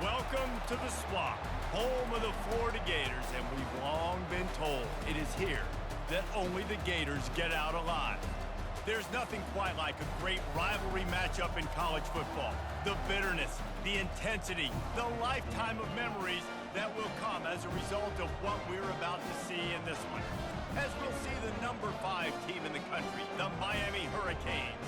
Welcome to the swamp, home of the Florida Gators, and we've long been told it is here that only the Gators get out alive. There's nothing quite like a great rivalry matchup in college football. The bitterness, the intensity, the lifetime of memories that will come as a result of what we're about to see in this one. As we'll see the number 5 team in the country, the Miami Hurricanes,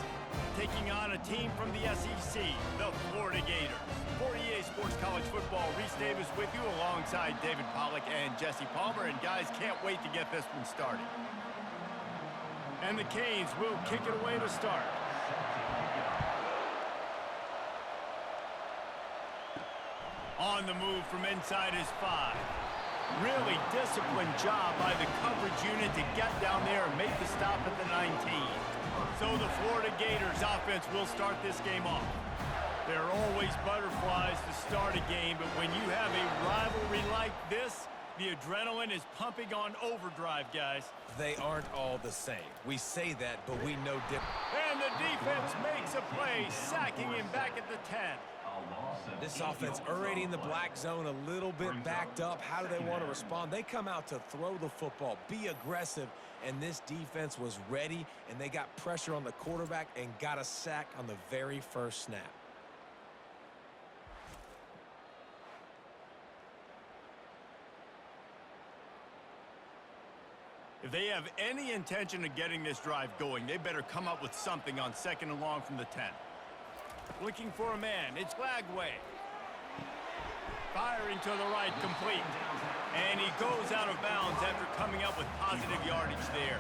taking on a team from the SEC, the Florida Gators. For EA Sports College Football, Reese Davis with you alongside David Pollack and Jesse Palmer. And guys, can't wait to get this one started. And the Canes will kick it away to start. On the move from inside is 5. Really disciplined job by the coverage unit to get down there and make the stop at the 19. So the Florida Gators offense will start this game off. There are always butterflies to start a game, but when you have a rivalry like this, the adrenaline is pumping on overdrive, guys. They aren't all the same. We say that, but we know different. And the defense makes a play, sacking him back at the 10. This offense already in the black zone, a little bit backed up. How do they want to respond? They come out to throw the football, be aggressive, and this defense was ready, and they got pressure on the quarterback and got a sack on the very first snap. If they have any intention of getting this drive going, they better come up with something on 2nd and long from the 10. Looking for a man, it's Lagway. Firing to the right, complete. And he goes out of bounds after coming up with positive yardage there.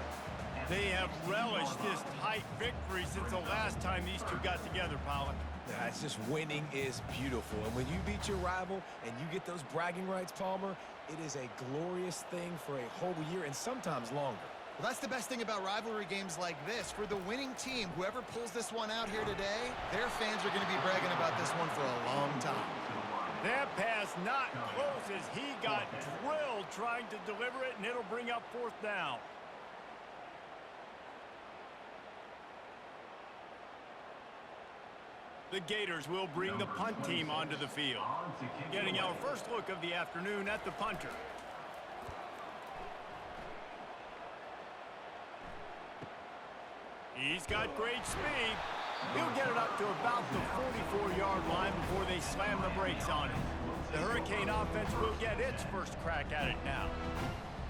They have relished this tight victory since the last time these two got together, Pollack. Yeah, it's just winning is beautiful. And when you beat your rival and you get those bragging rights, Palmer, it is a glorious thing for a whole year and sometimes longer. Well, that's the best thing about rivalry games like this. For the winning team, whoever pulls this one out here today, their fans are going to be bragging about this one for a long time. That pass not close as he got drilled trying to deliver it, and it'll bring up 4th down. The Gators will bring the punt team onto the field. Getting our first look of the afternoon at the punter. He's got great speed. He'll get it up to about the 44-yard line before they slam the brakes on it. The Hurricane offense will get its first crack at it now.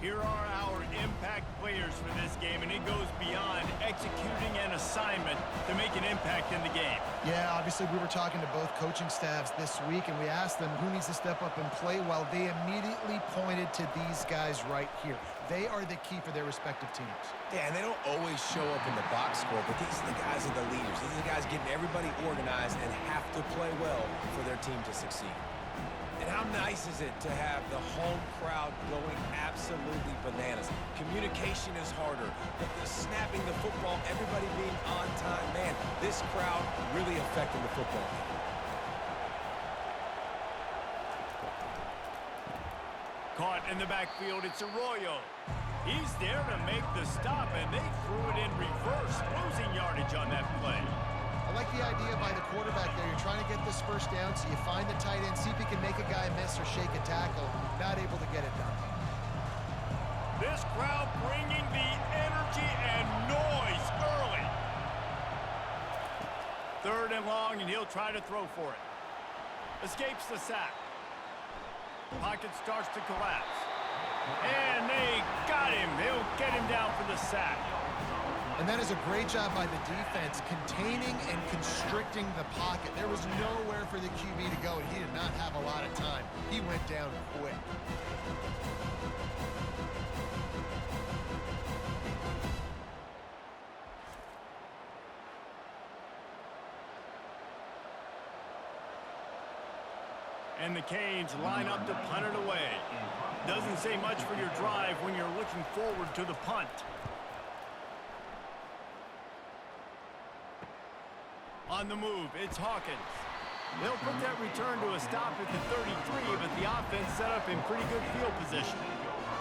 Here are our impact players for this game, and it goes beyond executing an assignment to make an impact in the game. Yeah, obviously we were talking to both coaching staffs this week, and we asked them who needs to step up and play well. They immediately pointed to these guys right here. They are the key for their respective teams. Yeah, and they don't always show up in the box score, but these are the guys that are the leaders. These are the guys getting everybody organized and have to play well for their team to succeed. And how nice is it to have the home crowd going absolutely bananas? Communication is harder. The snapping the football, everybody being on time. Man, this crowd really affecting the football game. Caught in the backfield, it's Arroyo. He's there to make the stop, and they threw it in reverse, losing yardage on that play. I like the idea by the quarterback there. You're trying to get this first down, so you find the tight end, see if he can make a guy miss or shake a tackle. Not able to get it done. This crowd bringing the energy and noise early. 3rd and long, and he'll try to throw for it. Escapes the sack. Pocket starts to collapse. And they got him. He'll get him down for the sack. And that is a great job by the defense, containing and constricting the pocket. There was nowhere for the QB to go, and he did not have a lot of time. He went down quick. And the Canes line up to punt it away. Doesn't say much for your drive when you're looking forward to the punt. On the move, it's Hawkins. They'll put that return to a stop at the 33, but the offense set up in pretty good field position.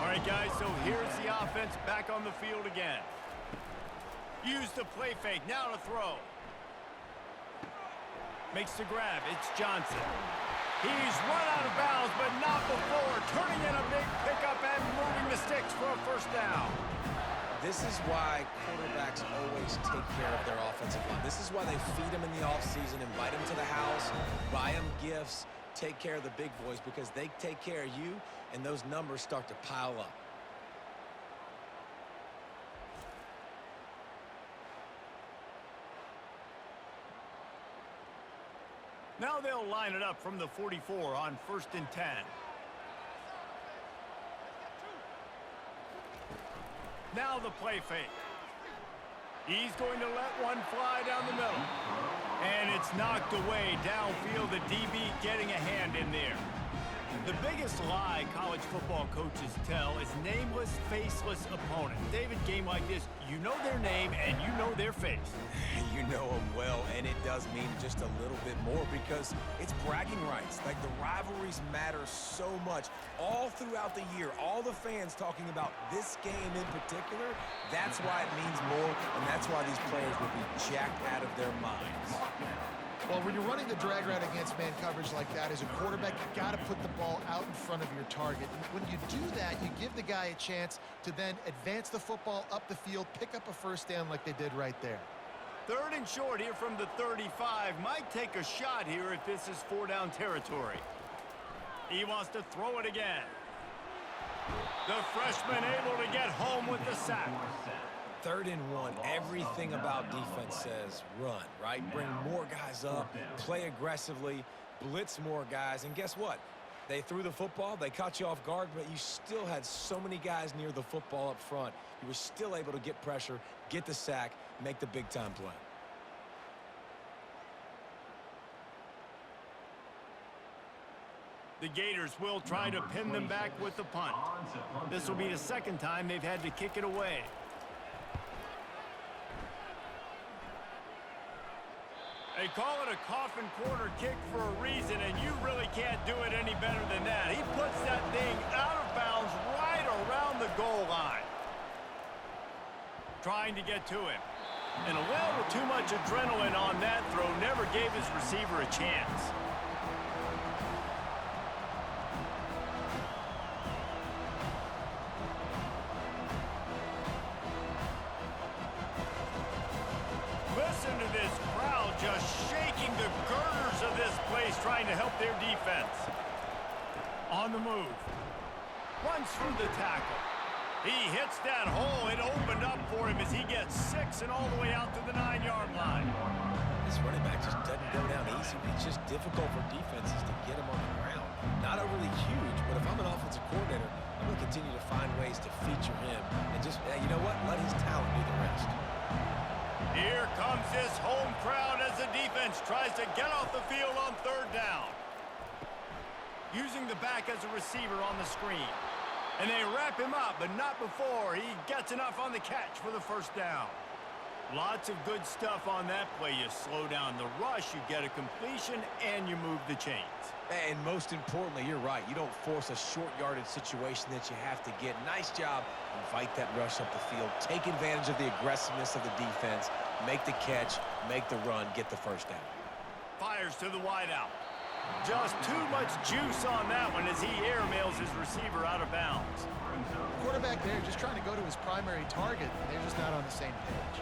All right, guys, so here's the offense back on the field again. Use the play fake, now to throw. Makes the grab, it's Johnson. He's run out of bounds, but not before. Turning in a big pickup and moving the sticks for a first down. This is why quarterbacks always take care of their offensive line. This is why they feed them in the offseason, invite them to the house, buy them gifts, take care of the big boys, because they take care of you, and those numbers start to pile up. Now they'll line it up from the 44 on 1st and 10. Now the play fake. He's going to let one fly down the middle. And it's knocked away downfield. The DB getting a hand in there. The biggest lie college football coaches tell is nameless, faceless opponents. David, game like this, you know their name and you know their face. You know them well, and it does mean just a little bit more because it's bragging rights. Like, the rivalries matter so much all throughout the year. All the fans talking about this game in particular, that's why it means more, and that's why these players will be jacked out of their minds. Well, when you're running the drag route against man coverage like that, as a quarterback, you got to put the ball out in front of your target. And when you do that, you give the guy a chance to then advance the football up the field, pick up a first down like they did right there. 3rd and short here from the 35. Might take a shot here if this is 4-down territory. He wants to throw it again. The freshman able to get home with the sack. 3rd and 1, everything about defense says run, right? Bring more guys up, play aggressively, blitz more guys, and guess what? They threw the football, they caught you off guard, but you still had so many guys near the football up front. You were still able to get pressure, get the sack, make the big-time play. The Gators will try to pin them back with the punt. This will be the 2nd time they've had to kick it away. They call it a coffin corner kick for a reason, and you really can't do it any better than that. He puts that thing out of bounds right around the goal line. Trying to get to him. And a little too much adrenaline on that throw never gave his receiver a chance. Listen to this crowd just shaking the girders of this place, trying to help their defense. On the move. Runs through the tackle. He hits that hole. It opened up for him as he gets 6 and all the way out to the 9-yard line. This running back just doesn't go down easy. It's just difficult for defenses to get him on the ground. Not overly huge, but if I'm an offensive coordinator, I'm going to continue to find ways to feature him and just, you know what, let his talent do the rest. Here comes this home crowd as the defense tries to get off the field on 3rd down. Using the back as a receiver on the screen. And they wrap him up, but not before he gets enough on the catch for the first down. Lots of good stuff on that play. You slow down the rush, you get a completion, and you move the chains. And most importantly, you're right. You don't force a short-yarded situation that you have to get. Nice job. Invite that rush up the field. Take advantage of the aggressiveness of the defense. Make the catch, make the run, get the first down. Fires to the wideout. Just too much juice on that one as he airmails his receiver out of bounds. Quarterback there just trying to go to his primary target. They're just not on the same page.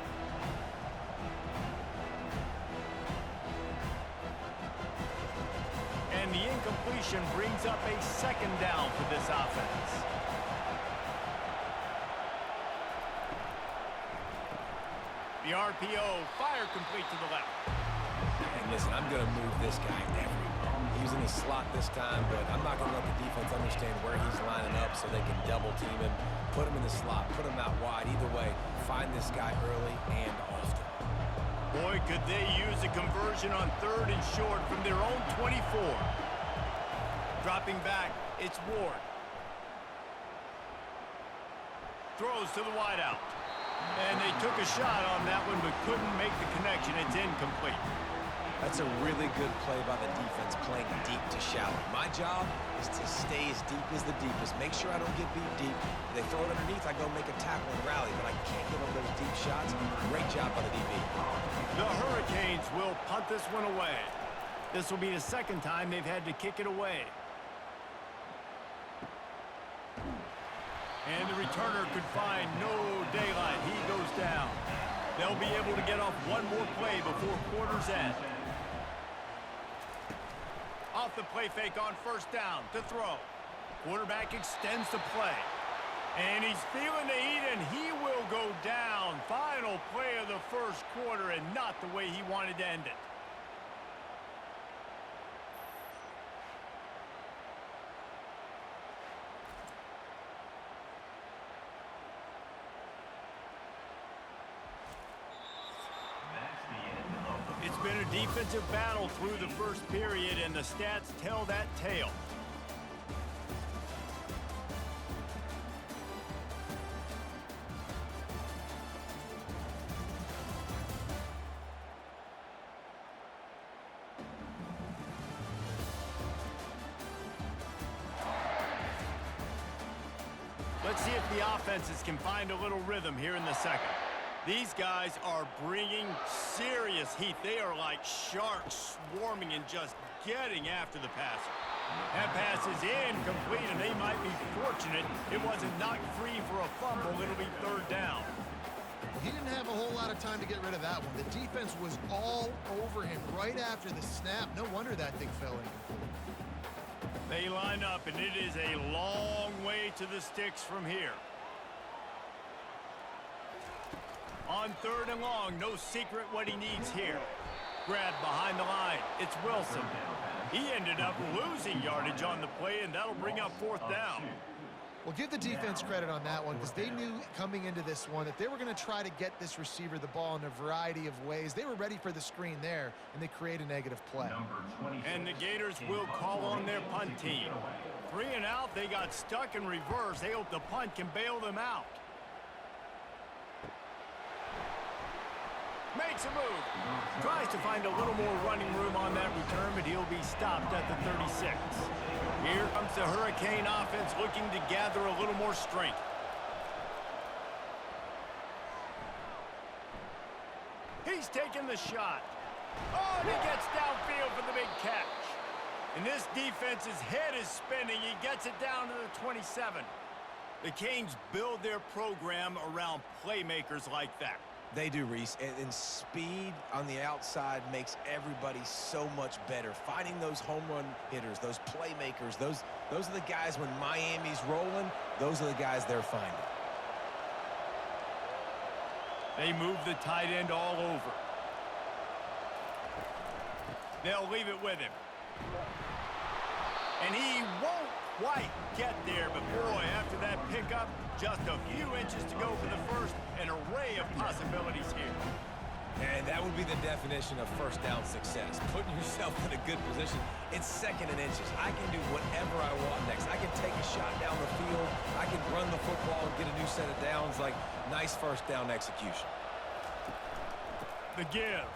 And the incompletion brings up a 2nd down for this offense. The RPO, fire complete to the left. And listen, I'm going to move this guy everywhere. He's in the slot this time, but I'm not going to let the defense understand where he's lining up so they can double team him, put him in the slot, put him out wide. Either way, find this guy early and often. Boy, could they use a conversion on 3rd and short from their own 24. Dropping back, it's Ward. Throws to the wideout. And they took a shot on that one, but couldn't make the connection. It's incomplete. That's a really good play by the defense, playing deep to shallow. My job is to stay as deep as the deepest. Make sure I don't get beat deep. If they throw it underneath, I go make a tackle and rally, but I can't give them those deep shots. Great job by the DB. The Hurricanes will punt this one away. This will be the second time they've had to kick it away. And the returner could find no daylight. He goes down. They'll be able to get off one more play before quarter's end. Off the play fake on first down to throw. Quarterback extends the play. And he's feeling the heat, and he will go down. Final play of the first quarter, and not the way he wanted to end it. It's been a defensive battle through the first period, and the stats tell that tale. Let's see if the offenses can find a little rhythm here in the second. These guys are bringing serious heat. They are like sharks swarming and just getting after the passer. That pass is incomplete, and they might be fortunate it wasn't knocked free for a fumble. It'll be third down. He didn't have a whole lot of time to get rid of that one. The defense was all over him right after the snap. No wonder that thing fell incomplete. They line up, and it is a long way to the sticks from here. On third and long, no secret what he needs here. Grab behind the line. It's Wilson. He ended up losing yardage on the play, and that'll bring up fourth down. Well, give the defense credit on that one, because they knew coming into this one that they were going to try to get this receiver the ball in a variety of ways. They were ready for the screen there, and they create a negative play. And the Gators will call on their punt team. 3 and out, they got stuck in reverse. They hope the punt can bail them out. Makes a move. Tries to find a little more running room on that return, but he'll be stopped at the 36. Here comes the Hurricane offense looking to gather a little more strength. He's taking the shot. Oh, and he gets downfield for the big catch. And this defense's head is spinning. He gets it down to the 27. The Canes build their program around playmakers like that. They do, Reese, and speed on the outside makes everybody so much better. Finding those home run hitters, those playmakers, those are the guys when Miami's rolling, those are the guys they're finding. They move the tight end all over. They'll leave it with him. And he won't quite get there, but boy, after that pickup, just a few inches to go for the first. An array of possibilities here. And that would be the definition of first down success. Putting yourself in a good position. It's second and inches. I can do whatever I want next. I can take a shot down the field. I can run the football and get a new set of downs. Like, nice first down execution. The give.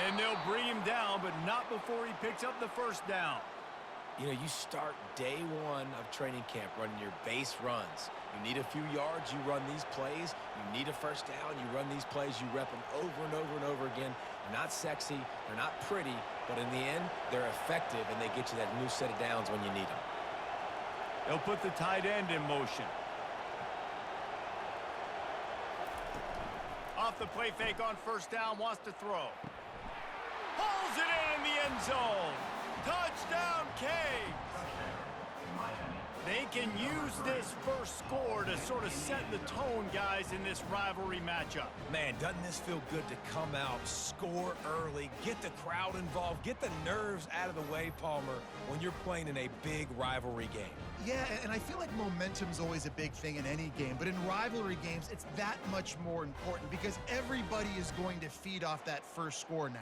And they'll bring him down, but not before he picks up the first down. You know, you start day one of training camp running your base runs. You need a few yards, you run these plays. You need a first down, you run these plays. You rep them over and over and over again. They're not sexy, they're not pretty, but in the end, they're effective, and they get you that new set of downs when you need them. They'll put the tight end in motion. Off the play fake on first down, wants to throw. Pulls it in the end zone. Touchdown, Canes! They can use this first score to sort of set the tone, guys, in this rivalry matchup. Man, doesn't this feel good to come out, score early, get the crowd involved, get the nerves out of the way, Palmer, when you're playing in a big rivalry game? Yeah, and I feel like momentum's always a big thing in any game, but in rivalry games, it's that much more important because everybody is going to feed off that first score now.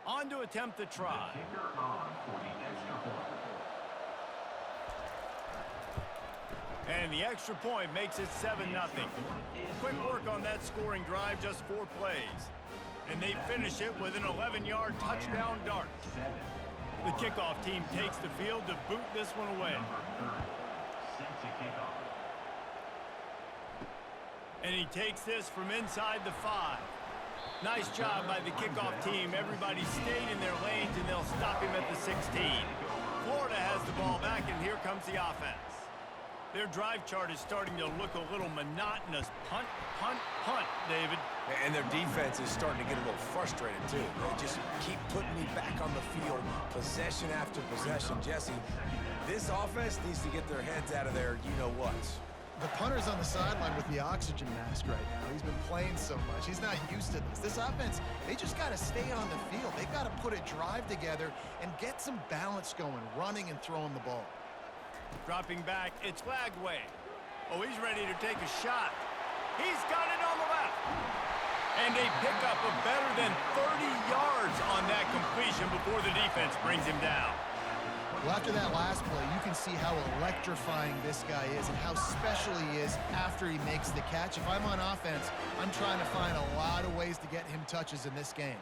On to attempt the try. And the extra point makes it 7-0. Quick work on that scoring drive, just 4 plays. And they finish it with an 11-yard touchdown dart. The kickoff team takes the field to boot this one away. And he takes this from inside the 5. Nice job by the kickoff team. Everybody stayed in their lanes, and they'll stop him at the 16. Florida has the ball back, and here comes the offense. Their drive chart is starting to look a little monotonous. Punt, punt, punt, David. And their defense is starting to get a little frustrated, too. They just keep putting me back on the field, possession after possession. Jesse, this offense needs to get their heads out of their you-know-whats. The punter's on the sideline with the oxygen mask right now. He's been playing so much. He's not used to this. This offense, they just got to stay on the field. They got to put a drive together and get some balance going, running and throwing the ball. Dropping back, it's Lagway. Oh, he's ready to take a shot. He's got it on the left. And a pickup of better than 30 yards on that completion before the defense brings him down. Well, after that last play, you can see how electrifying this guy is and how special he is after he makes the catch. If I'm on offense, I'm trying to find a lot of ways to get him touches in this game.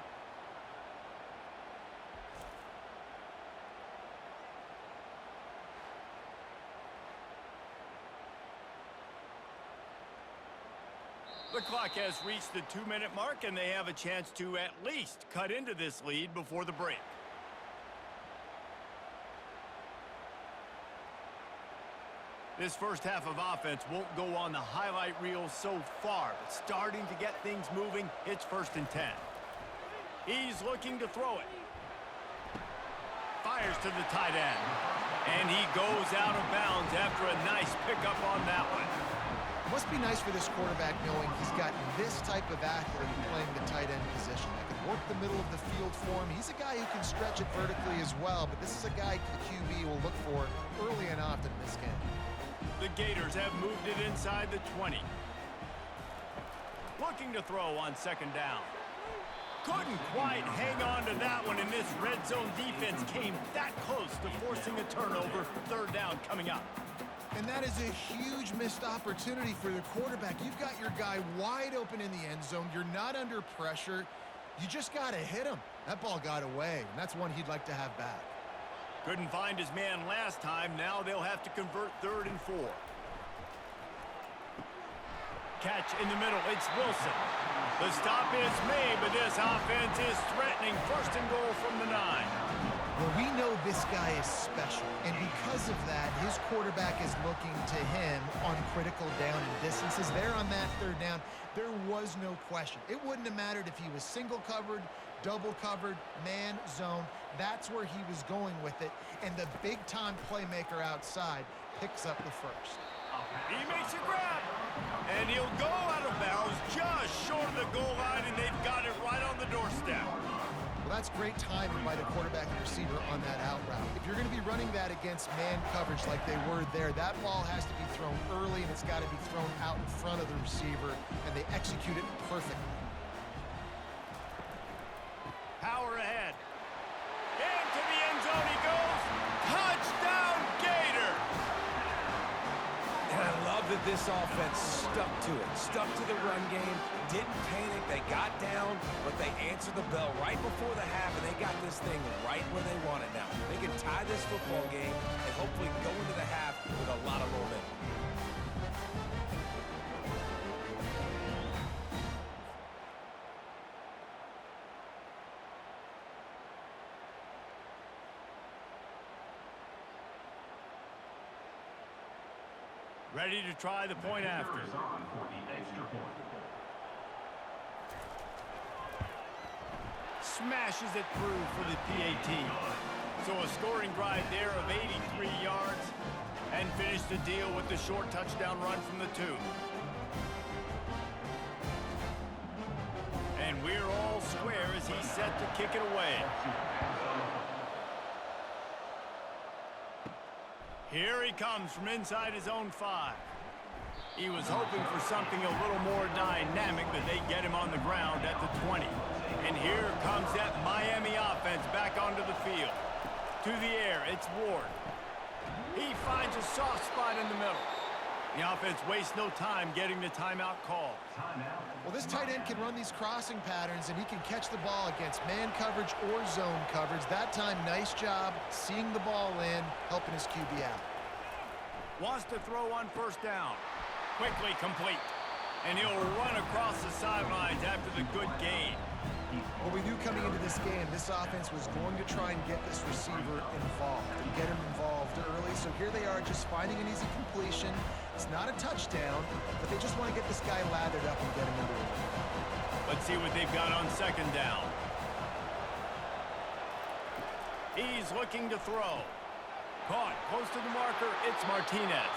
The clock has reached the 2-minute mark, and they have a chance to at least cut into this lead before the break. This first half of offense won't go on the highlight reel so far, but starting to get things moving, it's 1st and 10. He's looking to throw it. Fires to the tight end. And he goes out of bounds after a nice pickup on that one. Must be nice for this quarterback knowing he's got this type of athlete playing the tight end position. That can work the middle of the field for him. He's a guy who can stretch it vertically as well, but this is a guy the QB will look for early and often in this game. The Gators have moved it inside the 20. Looking to throw on 2nd down. Couldn't quite hang on to that one, and this red zone defense came that close to forcing a turnover. 3rd down coming up. And that is a huge missed opportunity for the quarterback. You've got your guy wide open in the end zone. You're not under pressure. You just got to hit him. That ball got away, and that's one he'd like to have back. Couldn't find his man last time. Now they'll have to convert 3rd and 4. Catch in the middle. It's Wilson. The stop is made, but this offense is threatening. 1st and goal from the 9. Well, we know this guy is special, and because of that, his quarterback is looking to him on critical down and distances. There on that 3rd down, there was no question. It wouldn't have mattered if he was single covered, double covered, man, zone. That's where he was going with it, and the big-time playmaker outside picks up the 1st. He makes a grab, and he'll go out of bounds just short of the goal line, and they've got it right on the doorstep. Well, that's great timing by the quarterback and receiver on that out route. If you're going to be running that against man coverage like they were there, that ball has to be thrown early, and it's got to be thrown out in front of the receiver, and they execute it perfectly. Power ahead. Into the end zone he goes. Touchdown, Gator! And I love that this offense stuck to it, stuck to the run game, didn't panic, they got down, but they answered the bell right before the half, and they got this thing right where they want it now. They can tie this football game and hopefully go into the half with a lot of momentum. Ready to try the point after. Smashes it through for the PAT. So a scoring drive there of 83 yards and finish the deal with the short touchdown run from the 2. And we're all square as he's set to kick it away. Here he comes from inside his own 5. He was hoping for something a little more dynamic, but they get him on the ground at the 20. And here comes that Miami offense back onto the field. To the air, it's Ward. He finds a soft spot in the middle. The offense wastes no time getting the timeout call. Well, this tight end can run these crossing patterns, and he can catch the ball against man coverage or zone coverage. That time, nice job seeing the ball in, helping his QB out. Wants to throw on first down. Quickly complete. And he'll run across the sidelines after the good gain. Well, we knew coming into this game, this offense was going to try and get this receiver involved and get him involved early. So here they are just finding an easy completion. It's not a touchdown, but they just want to get this guy lathered up and get him into the win. Let's see what they've got on second down. He's looking to throw. Caught close to the marker. It's Martinez.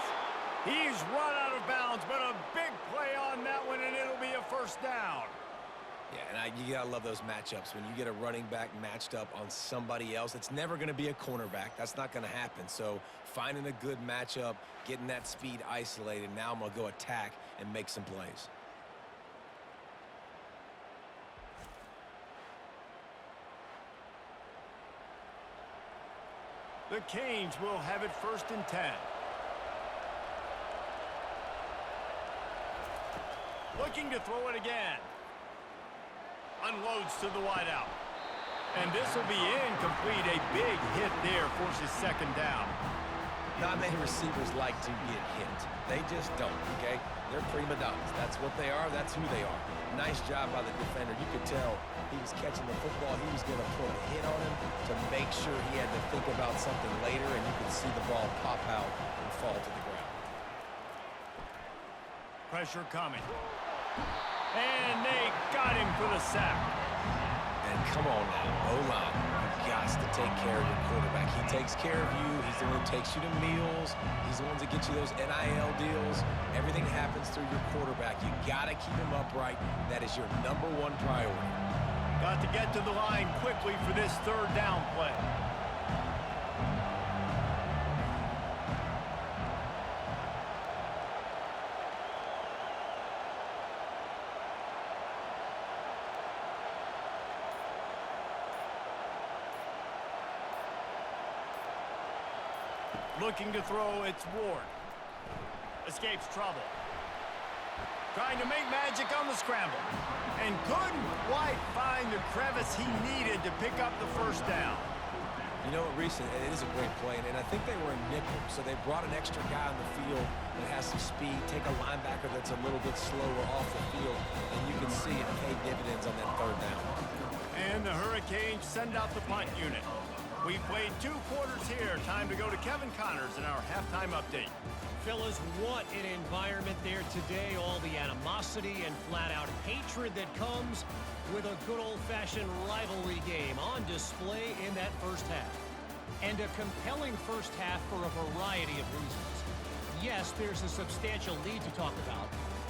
He's run out of bounds, but a big play on that one, and it'll be a first down. Yeah, and you gotta love those matchups. When you get a running back matched up on somebody else, it's never gonna be a cornerback. That's not gonna happen. So finding a good matchup, getting that speed isolated, now I'm gonna go attack and make some plays. The Canes will have it 1st and 10. Looking to throw it again. Unloads to the wideout. And this will be incomplete. A big hit there forces second down. Not many receivers like to get hit. They just don't, okay? They're prima donnas. That's what they are. That's who they are. Nice job by the defender. You could tell he was catching the football. He was going to put a hit on him to make sure he had to think about something later, and you could see the ball pop out and fall to the ground. Pressure coming. And they got him for the sack. And come on now, O-line, you got to take care of your quarterback. He takes care of you. He's the one who takes you to meals. He's the one that gets you those NIL deals. Everything happens through your quarterback. You got to keep him upright. That is your #1 priority. Got to get to the line quickly for this 3rd down play. Looking to throw, it's Ward. Escapes trouble. Trying to make magic on the scramble. And couldn't quite find the crevice he needed to pick up the 1st down. You know what, Reese, it is a great play, and I think they were in nickel, so they brought an extra guy on the field that has some speed, take a linebacker that's a little bit slower off the field, and you can see it pay dividends on that 3rd down. And the Hurricanes send out the punt unit. We played 2 quarters here. Time to go to Kevin Connors in our halftime update. Fellas, what an environment there today. All the animosity and flat-out hatred that comes with a good old-fashioned rivalry game on display in that first half. And a compelling first half for a variety of reasons. Yes, there's a substantial lead to talk about,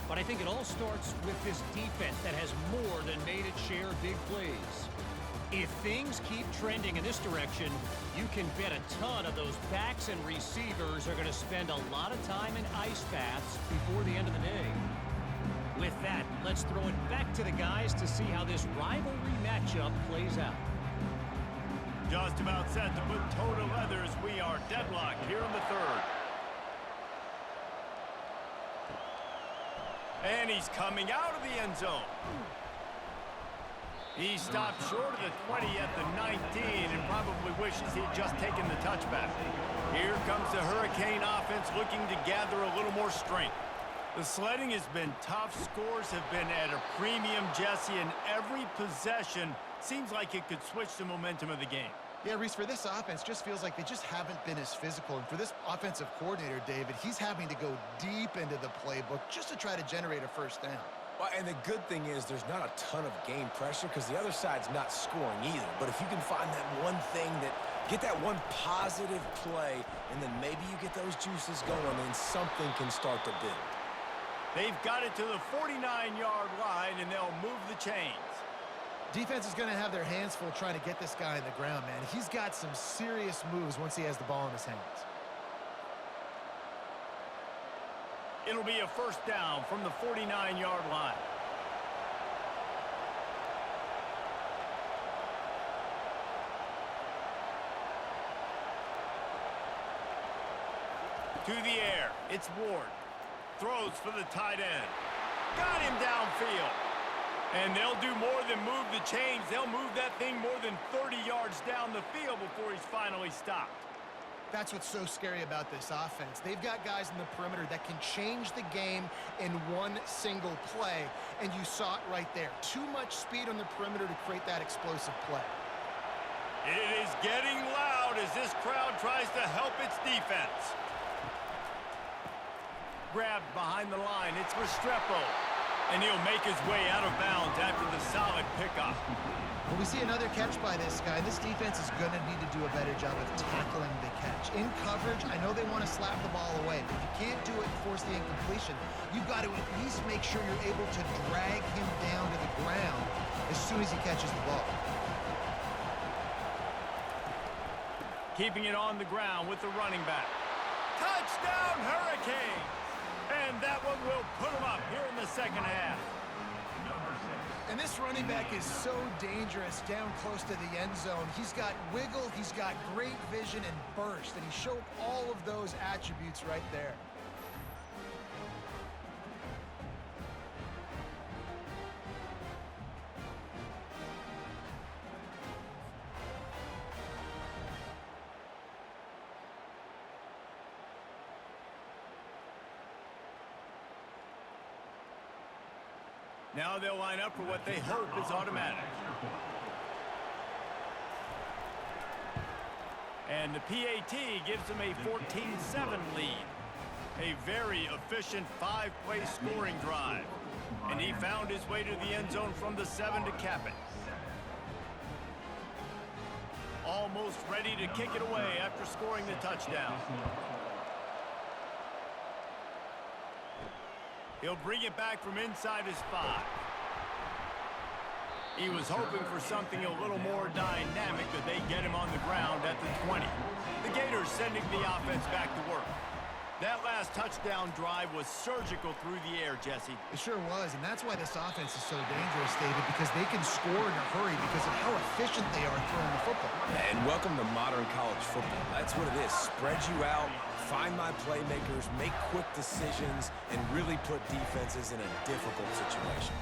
but I think it all starts with this defense that has more than made its share of big plays. If things keep trending in this direction, you can bet a ton of those backs and receivers are going to spend a lot of time in ice baths before the end of the day. With that, let's throw it back to the guys to see how this rivalry matchup plays out. Just about set to put toe to leather as we are deadlocked here in the 3rd. And he's coming out of the end zone. He stopped short of the 20 at the 19 and probably wishes he'd just taken the touchback. Here comes the Hurricane offense looking to gather a little more strength. The sledding has been tough. Scores have been at a premium, Jesse, and every possession seems like it could switch the momentum of the game. Yeah, Reese, for this offense, just feels like they just haven't been as physical. And for this offensive coordinator, David, he's having to go deep into the playbook just to try to generate a 1st down. Well, and the good thing is there's not a ton of game pressure because the other side's not scoring either. But if you can find that one thing get that one positive play, and then maybe you get those juices going, and something can start to build. They've got it to the 49-yard line, and they'll move the chains. Defense is going to have their hands full trying to get this guy on the ground, man. He's got some serious moves once he has the ball in his hands. It'll be a 1st down from the 49-yard line. To the air, it's Ward. Throws for the tight end. Got him downfield. And they'll do more than move the chains. They'll move that thing more than 30 yards down the field before he's finally stopped. That's what's so scary about this offense. They've got guys in the perimeter that can change the game in one single play, and you saw it right there. Too much speed on the perimeter to create that explosive play. It is getting loud as this crowd tries to help its defense. Grabbed behind the line, it's Restrepo, and he'll make his way out of bounds after the solid pickup. Well, we see another catch by this guy. This defense is going to need to do a better job of tackling the catch. In coverage, I know they want to slap the ball away, but if you can't do it and force the incompletion, you've got to at least make sure you're able to drag him down to the ground as soon as he catches the ball. Keeping it on the ground with the running back. Touchdown, Hurricanes! And that one will put them up here in the second half. And this running back is so dangerous down close to the end zone. He's got wiggle, he's got great vision and burst, and he showed all of those attributes right there. Now they'll line up for what they hope is automatic. And the PAT gives them a 14-7 lead. A very efficient 5-play scoring drive. And he found his way to the end zone from the 7 to cap it. Almost ready to kick it away after scoring the touchdown. He'll bring it back from inside his 5. He was hoping for something a little more dynamic, but they get him on the ground at the 20. The Gators sending the offense back to work. That last touchdown drive was surgical through the air, Jesse. It sure was, and that's why this offense is so dangerous, David, because they can score in a hurry because of how efficient they are throwing the football. And welcome to modern college football. That's what it is. Spread you out, find my playmakers, make quick decisions, and really put defenses in a difficult situation.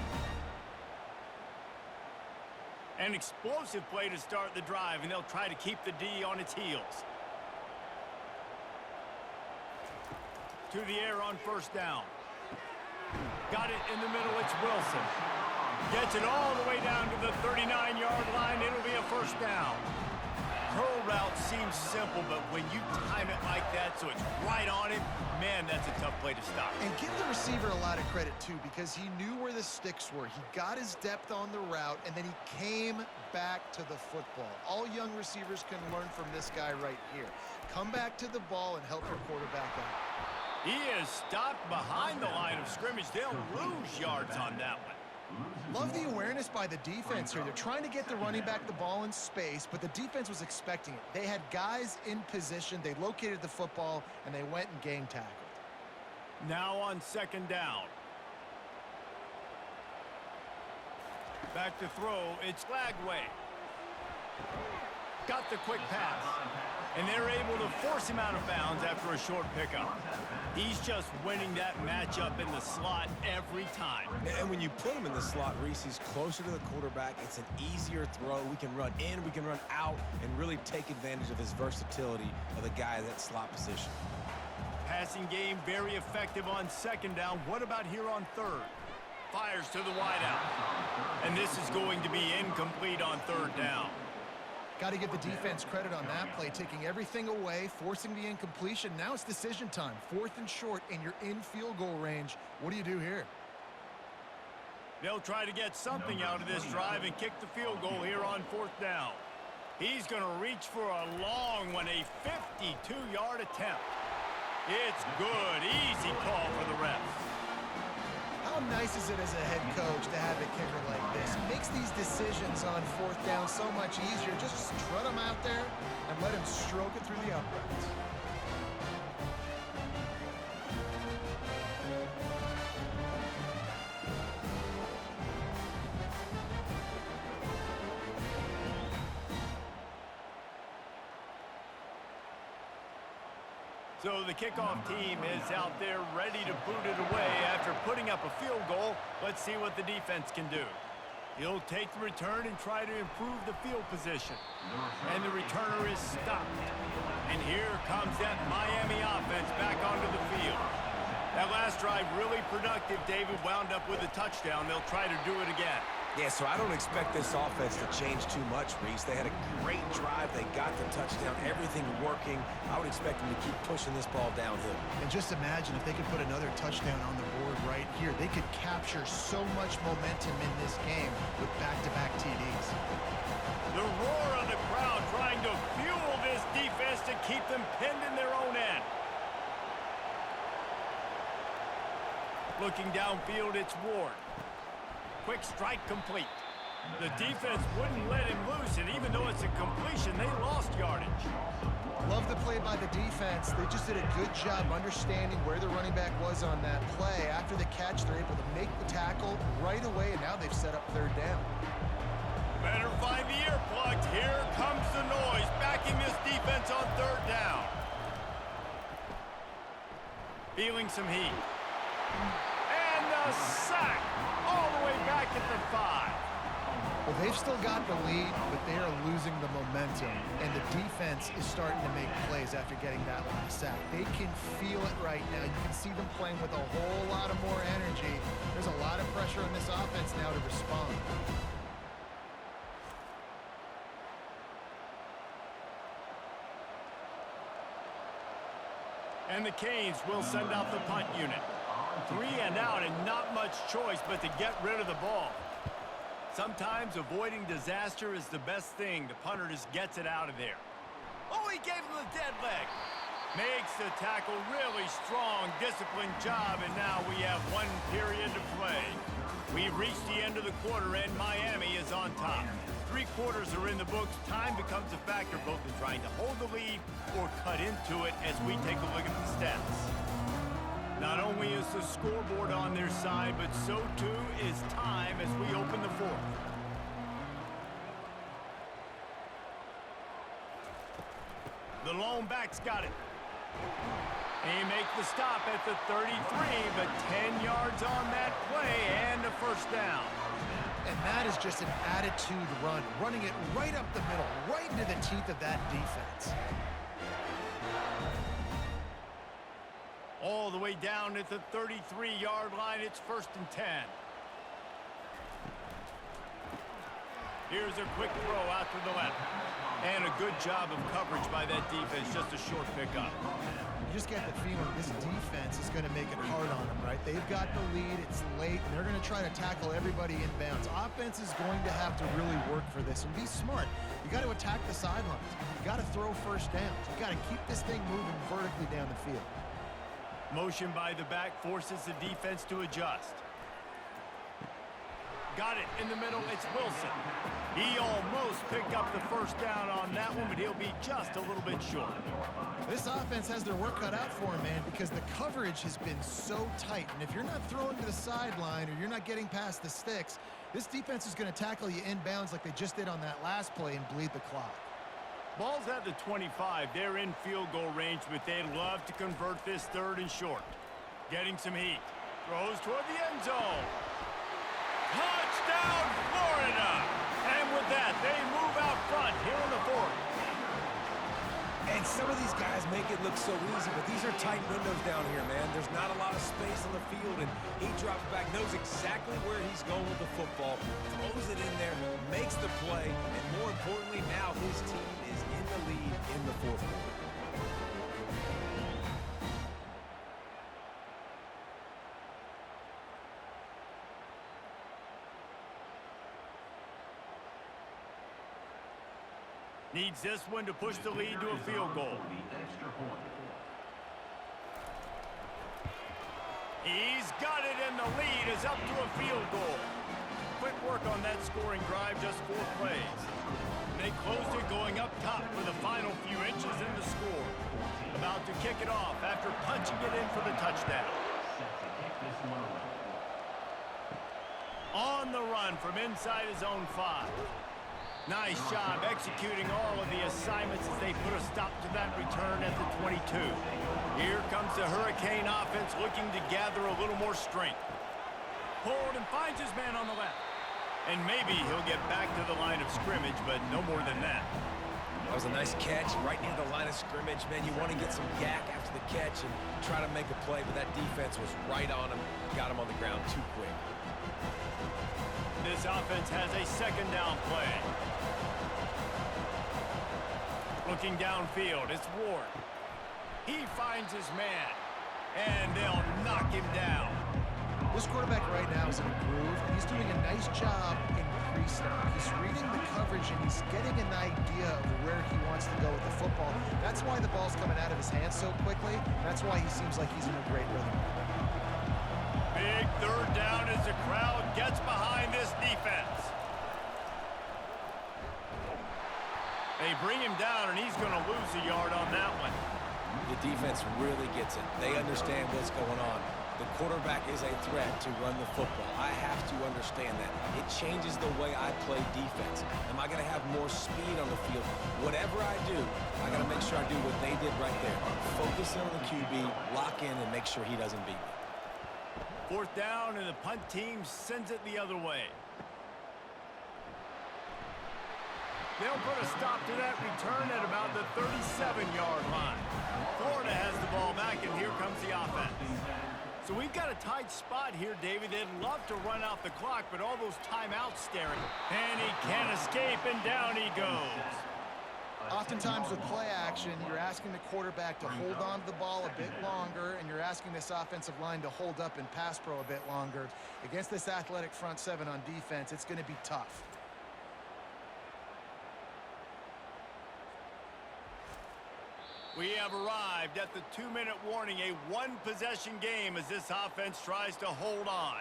An explosive play to start the drive, and they'll try to keep the D on its heels. To the air on first down. Got it in the middle, it's Wilson. Gets it all the way down to the 39-yard line. It'll be a first down. Curl route seems simple, but when you time it like that so it's right on him, man, that's a tough play to stop. And give the receiver a lot of credit, too, because he knew where the sticks were. He got his depth on the route, and then he came back to the football. All young receivers can learn from this guy right here. Come back to the ball and help your quarterback out. He is stopped behind the line of scrimmage. They'll lose yards on that one. Love the awareness by the defense here. They're trying to get the running back the ball in space, but the defense was expecting it. They had guys in position. They located the football, and they went and game tackled. Now on second down. Back to throw. It's Lagway. Got the quick pass. And they're able to force him out of bounds after a short pickup. He's just winning that matchup in the slot every time. And when you put him in the slot, Reese, he's closer to the quarterback. It's an easier throw. We can run in, we can run out, and really take advantage of his versatility of the guy in that slot position. Passing game very effective on second down. What about here on third? Fires to the wideout. And this is going to be incomplete on third down. Got to give the defense credit on that play, taking everything away, forcing the incompletion. Now it's decision time. 4th and short, and you're in field goal range. What do you do here? They'll try to get something out of this drive and kick the field goal here on 4th down. He's going to reach for a long one, a 52-yard attempt. It's good. Easy call for the refs. How nice is it as a head coach to have a kicker like this? It makes these decisions on 4th down so much easier. Just strut him out there and let him stroke it through the uprights. So the kickoff team is out there ready to boot it away after putting up a field goal. Let's see what the defense can do. He'll take the return and try to improve the field position. And the returner is stopped. And here comes that Miami offense back onto the field. That last drive really productive. David wound up with a touchdown. They'll try to do it again. Yeah, so I don't expect this offense to change too much, Reese. They had a great drive. They got the touchdown. Everything working. I would expect them to keep pushing this ball downhill. And just imagine if they could put another touchdown on the board right here. They could capture so much momentum in this game with back-to-back TDs. The roar of the crowd trying to fuel this defense to keep them pinned in their own end. Looking downfield, it's Ward. Quick strike complete. The defense wouldn't let him loose, and even though it's a completion, they lost yardage. Love the play by the defense. They just did a good job understanding where the running back was on that play. After the catch, they're able to make the tackle right away, and now they've set up third down. Better find the earplugs. Here comes the noise, backing this defense on third down. Feeling some heat. And a sack all the way back at the 5. Well, they've still got the lead, but they are losing the momentum, and the defense is starting to make plays after getting that last sack. They can feel it right now. You can see them playing with a whole lot of more energy. There's a lot of pressure on this offense now to respond. And the Canes will send out the punt unit. 3 and out, and not much choice but to get rid of the ball. Sometimes avoiding disaster is the best thing. The punter just gets it out of there. Oh, he gave him the dead leg. Makes the tackle really strong, disciplined job, and now we have 1 period to play. We've reached the end of the quarter, and Miami is on top. 3 quarters are in the books. Time becomes a factor both in trying to hold the lead or cut into it as we take a look at the stats. Not only is the scoreboard on their side, but so too is time as we open the 4th. The lone back's got it. They make the stop at the 33, but 10 yards on that play and a first down. And that is just an attitude run, running it right up the middle, right into the teeth of that defense. All the way down at the 33-yard line, it's 1st and 10. Here's a quick throw out to the left. And a good job of coverage by that defense, just a short pickup. You just get the feeling this defense is going to make it hard on them, right? They've got the lead, it's late, and they're going to try to tackle everybody inbounds. Offense is going to have to really work for this and be smart. You got to attack the sidelines. You got to throw first downs. You got to keep this thing moving vertically down the field. Motion by the back forces the defense to adjust. Got it in the middle, it's Wilson. He almost picked up the first down on that one, but he'll be just a little bit short. This offense has their work cut out for them, man, because the coverage has been so tight. And if you're not throwing to the sideline or you're not getting past the sticks, this defense is going to tackle you inbounds like they just did on that last play and bleed the clock. Ball's at the 25. They're in field goal range, but they'd love to convert this 3rd and short. Getting some heat. Throws toward the end zone. Touchdown, Florida! And with that, they move out front here in the 4th. And some of these guys make it look so easy, but these are tight windows down here, man. There's not a lot of space on the field, and he drops back, knows exactly where he's going with the football, throws it in there, makes the play, and more importantly, now his team is in the lead in the 4th quarter. Needs this one to push the lead to a field goal. He's got it, and the lead is up to a field goal. Quick work on that scoring drive, just 4 plays. They closed it going up top for the final few inches in the score. About to kick it off after punching it in for the touchdown. On the run from inside his own 5. Nice job executing all of the assignments as they put a stop to that return at the 22. Here comes the Hurricane offense looking to gather a little more strength. Pulled and finds his man on the left. And maybe he'll get back to the line of scrimmage, but no more than that. That was a nice catch right near the line of scrimmage. Man, you want to get some yak after the catch and try to make a play, but that defense was right on him. Got him on the ground too quick. This offense has a second down play. Looking downfield, it's Ward. He finds his man, and they'll knock him down. This quarterback right now is in a groove, and he's doing a nice job in pre-snap. He's reading the coverage, and he's getting an idea of where he wants to go with the football. That's why the ball's coming out of his hands so quickly. That's why he seems like he's in a great rhythm. Big third down as the crowd gets behind this defense. They bring him down, and he's going to lose a yard on that one. The defense really gets it. They understand what's going on. The quarterback is a threat to run the football. I have to understand that. It changes the way I play defense. Am I going to have more speed on the field? Whatever I do, I got to make sure I do what they did right there. Focus in on the QB, lock in, and make sure he doesn't beat me. Fourth down, and the punt team sends it the other way. They'll put a stop to that return at about the 37-yard line. Florida has the ball back, and here comes the offense. So we've got a tight spot here, David. They'd love to run out the clock, but all those timeouts staring. And he can't escape, and down he goes. Oftentimes with play action, you're asking the quarterback to hold on to the ball a bit longer, and you're asking this offensive line to hold up in pass pro a bit longer. Against this athletic front seven on defense, it's going to be tough. We have arrived at the 2-minute warning, a one-possession game as this offense tries to hold on.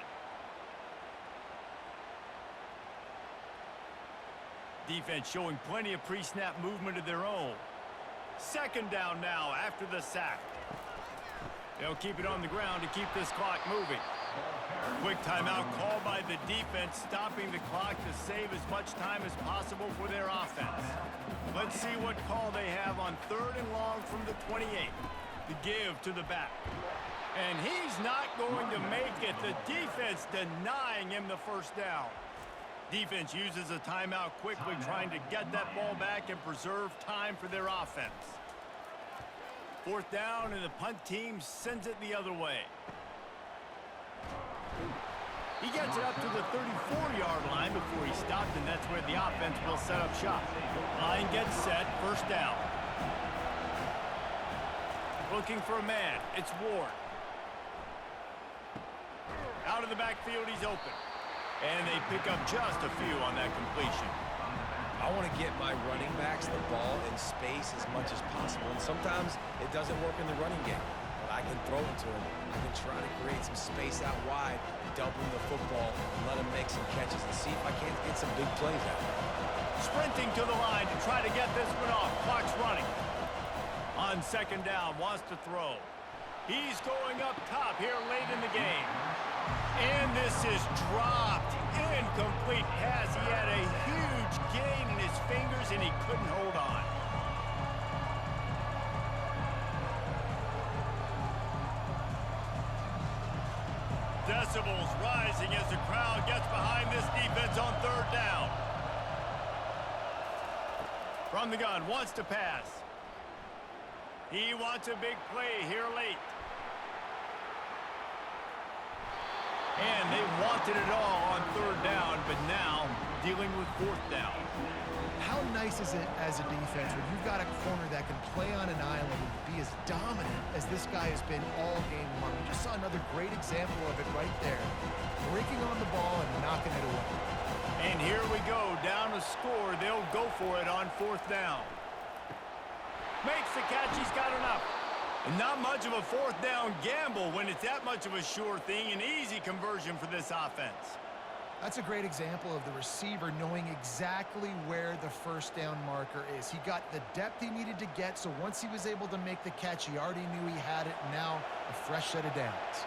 Defense showing plenty of pre-snap movement of their own. Second down now after the sack. They'll keep it on the ground to keep this clock moving. Quick timeout called by the defense, stopping the clock to save as much time as possible for their offense. Let's see what call they have on third and long from the 28. The give to the back. And he's not going to make it. The defense denying him the first down. Defense uses a timeout quickly, trying to get that ball back and preserve time for their offense. Fourth down, and the punt team sends it the other way. He gets it up to the 34-yard line before he stopped, and that's where the offense will set up shop. Line gets set, first down. Looking for a man, it's Ward. Out of the backfield, he's open. And they pick up just a few on that completion. I want to get my running backs the ball in space as much as possible, and sometimes it doesn't work in the running game. But I can throw it to him. I can try to create some space out wide, double the football, and let him make some catches and see if I can't get some big plays out of it. Sprinting to the line to try to get this one off. Clock's running. On second down, wants to throw. He's going up top here late in the game. And this is dropped. Incomplete pass. He had a huge gain in his fingers, and he couldn't hold on. Decibels rising as the crowd gets behind this defense on third down. From the gun, wants to pass. He wants a big play here late. And they wanted it all on third down, but now dealing with fourth down. How nice is it as a defense when you've got a corner that can play on an island and be as dominant as this guy has been all game long? We just saw another great example of it right there. Breaking on the ball and knocking it away. And here we go, down a score. They'll go for it on fourth down. Makes the catch, he's got enough. And not much of a fourth down gamble when it's that much of a sure thing. An easy conversion for this offense. That's a great example of the receiver knowing exactly where the first down marker is. He got the depth he needed to get, so once he was able to make the catch, he already knew he had it. Now a fresh set of downs.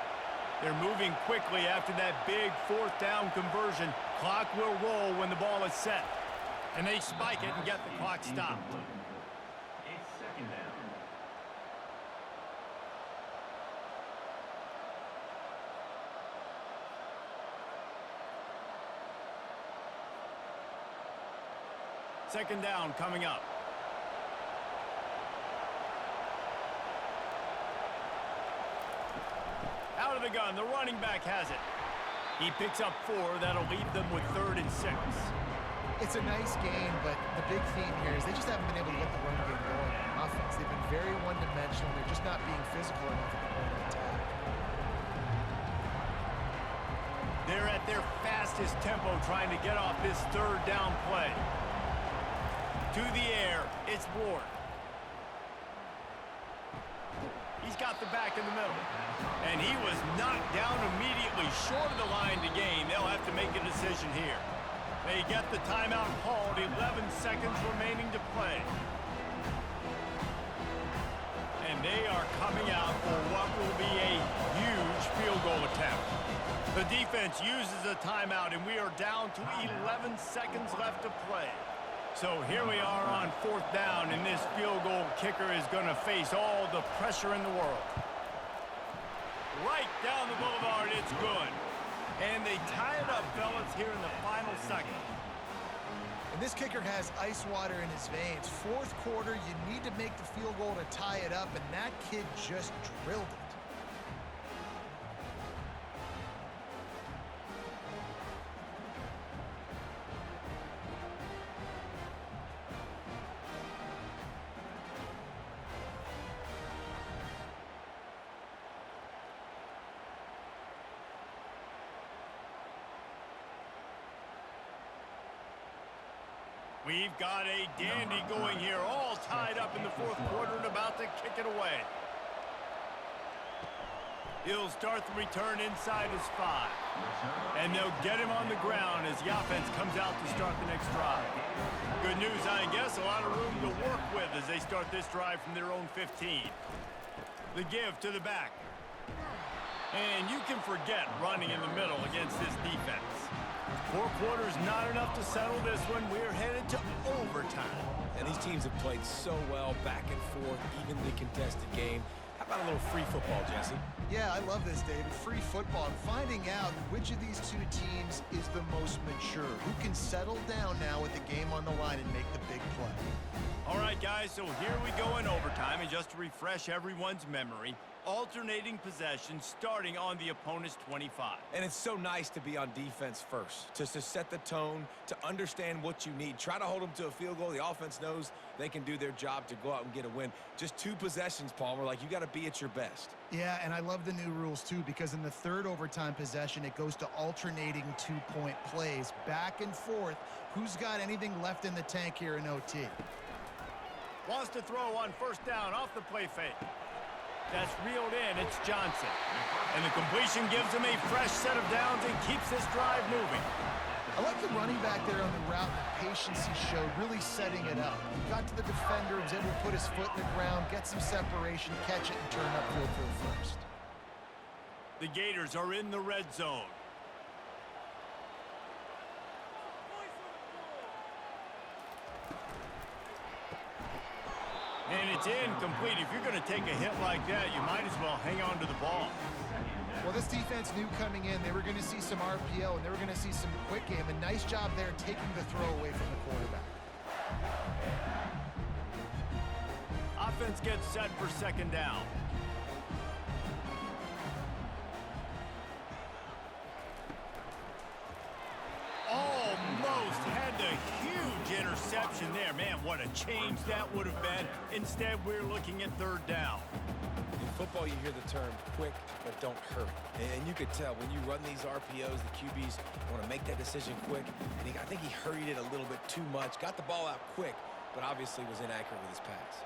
They're moving quickly after that big fourth down conversion. Clock will roll when the ball is set. And they spike it and get the clock stopped. It's second down. second down coming up. Out of the gun, the running back has it. He picks up 4. That'll leave them with 3rd and 6. It's a nice game, but the big theme here is they just haven't been able to get the run game going on offense. They've been very one-dimensional. They're just not being physical enough at the point of attack. They're at their fastest tempo trying to get off this 3rd down play. To the air, it's Ward. He's got the back in the middle. And he was knocked down immediately short of the line to gain. They'll have to make a decision here. They get the timeout called, 11 seconds remaining to play. And they are coming out for what will be a huge field goal attempt. The defense uses a timeout, and we are down to 11 seconds left to play. So here we are on 4th down, and this field goal kicker is going to face all the pressure in the world. Right down the boulevard, it's good. And they tie it up, fellas, here in the final second. And this kicker has ice water in his veins. 4th quarter, you need to make the field goal to tie it up, and that kid just drilled it. We've got a dandy going here, all tied up in the 4th quarter and about to kick it away. He'll start the return inside his 5. And they'll get him on the ground as the offense comes out to start the next drive. Good news, I guess, a lot of room to work with as they start this drive from their own 15. The give to the back. And you can forget running in the middle against this defense. 4 quarters not enough to settle this one. We're headed to overtime. And these teams have played so well, back and forth, evenly contested game. How about a little free football, Jesse? Yeah, I love this, David. Free football. And finding out which of these 2 teams is the most mature. Who can settle down now with the game on the line and make the big play. All right, guys, so here we go in overtime. And just to refresh everyone's memory, alternating possession starting on the opponent's 25. And it's so nice to be on defense first, to set the tone, to understand what you need. Try to hold them to a field goal. The offense knows they can do their job to go out and get a win. Just 2 possessions, Palmer. Like, you got to be at your best. Yeah, and I love the new rules, too, because in the 3rd overtime possession, it goes to alternating 2-point plays, back and forth. Who's got anything left in the tank here in OT? Wants to throw on 1st down off the play fake. That's reeled in. It's Johnson. And the completion gives him a fresh set of downs and keeps this drive moving. I like the running back there on the route, the patience he showed, really setting it up. He got to the defender, was able to put his foot in the ground, get some separation, catch it, and turn upfield for the 1st. The Gators are in the red zone. And it's incomplete. If you're going to take a hit like that, you might as well hang on to the ball. Well, this defense knew coming in they were going to see some RPO and they were going to see some quick game. A nice job there taking the throw away from the quarterback. Offense gets set for 2nd down. Almost had the huge interception there. Man, what a change that would have been. Instead, we're looking at 3rd down. In football, you hear the term quick, but don't hurt. And you could tell when you run these RPOs, the QBs want to make that decision quick. And I think he hurried it a little bit too much. Got the ball out quick, but obviously was inaccurate with his pass.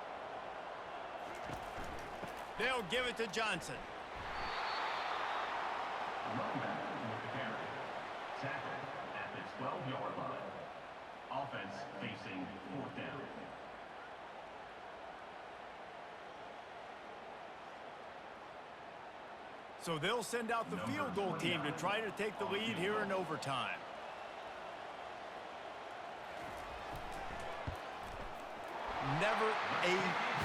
They'll give it to Johnson. Running back with the carry. Tackled at the 12-yard line. Offense facing 4th down. So they'll send out the field goal team to try to take the lead here in overtime. Never a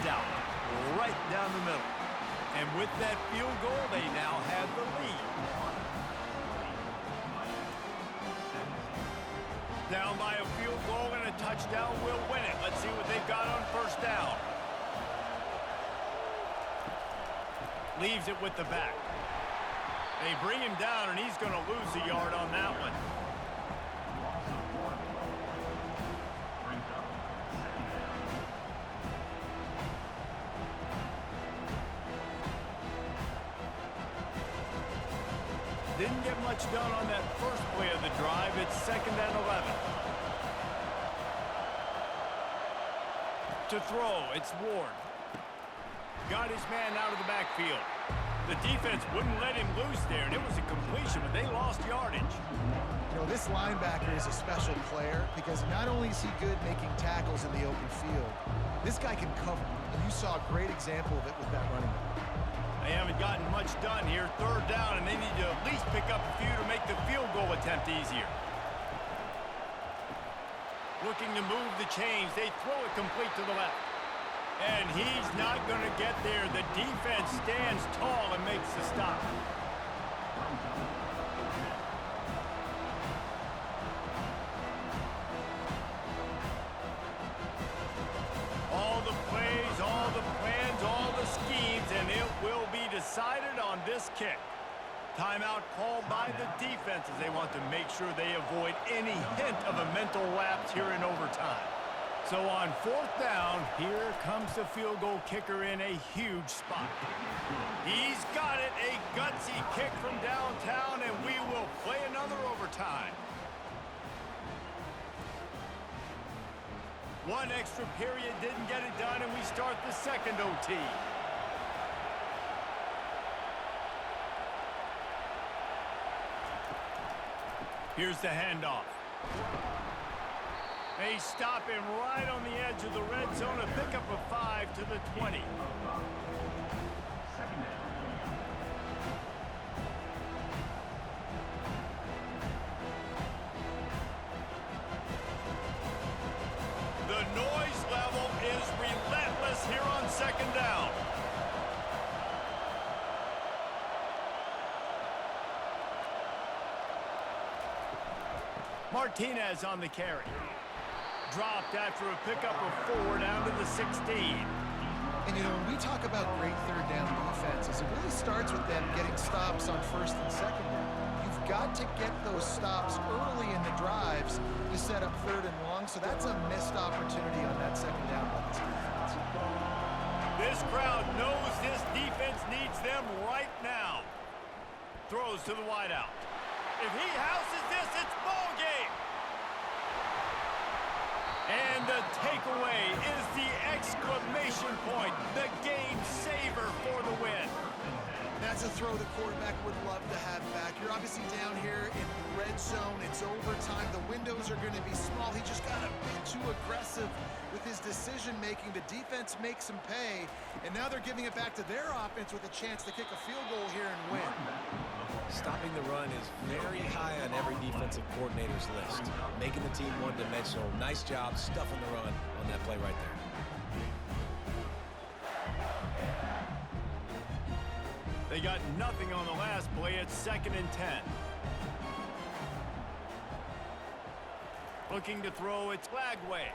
doubt. Right down the middle. And with that field goal, they now have the lead. Down by a field goal and a touchdown will win it. Let's see what they've got on first down. Leaves it with the back. They bring him down, and he's going to lose a yard on that one. Didn't get much done on that first play of the drive. It's 2nd and 11. To throw, it's Ward. Got his man out of the backfield. The defense wouldn't let him loose there, and it was a completion, but they lost yardage. You know, this linebacker is a special player because not only is he good making tackles in the open field, this guy can cover. And you saw a great example of it with that running back. They haven't gotten much done here. 3rd down, and they need to at least pick up a few to make the field goal attempt easier. Looking to move the chains. They throw it complete to the left. And he's not going to get there. The defense stands tall and makes the stop. All the plays, all the plans, all the schemes, and it will be decided on this kick. Timeout called by the defense as they want to make sure they avoid any hint of a mental lapse here in overtime. So on 4th down, here comes the field goal kicker in a huge spot. He's got it, a gutsy kick from downtown, and we will play another overtime. One extra period didn't get it done, and we start the 2nd OT. Here's the handoff. They stop him right on the edge of the red zone, a pickup of 5 to the 20. The noise level is relentless here on 2nd down. Martinez on the carry. Dropped after a pickup of 4 down to the 16. And, you know, when we talk about great 3rd down defenses, it really starts with them getting stops on 1st and 2nd down. You've got to get those stops early in the drives to set up 3rd and long, so that's a missed opportunity on that 2nd down by this defense. This crowd knows this defense needs them right now. Throws to the wideout. If he houses this, it's ball game. And the takeaway is the exclamation point, the game saver for the win. That's a throw the quarterback would love to have back. You're obviously down here in the red zone. It's overtime. The windows are going to be small. He just got a bit too aggressive with his decision-making. The defense makes him pay, and now they're giving it back to their offense with a chance to kick a field goal here and win. Stopping the run is very high on every defensive coordinator's list. Making the team one-dimensional. Nice job stuffing the run on that play right there. They got nothing on the last play. It's 2nd and 10. Looking to throw, it's Lagway.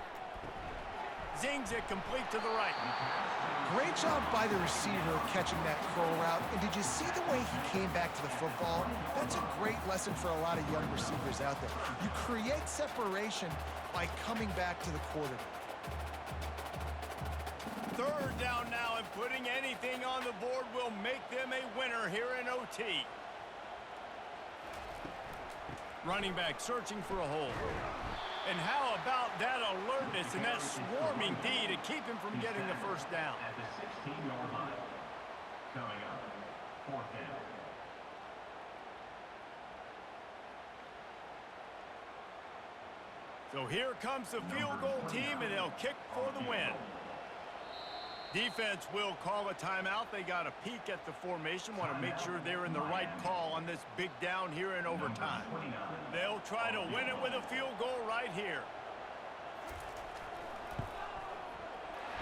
Zings it complete to the right. Great job by the receiver catching that curl route. And did you see the way he came back to the football? That's a great lesson for a lot of young receivers out there. You create separation by coming back to the quarterback. 3rd down now, and putting anything on the board will make them a winner here in OT. Running back searching for a hole. And how about that alertness and that swarming D to keep him from getting the 1st down? At the 16-yard line. Coming up, 4th down. So here comes the field goal team, and they'll kick for the win. Defense will call a timeout. They got a peek at the formation, want to make sure they're in the right call on this big down here in overtime. They'll try to win it with a field goal right here.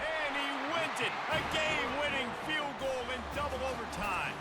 And he wins it. A game-winning field goal in double overtime.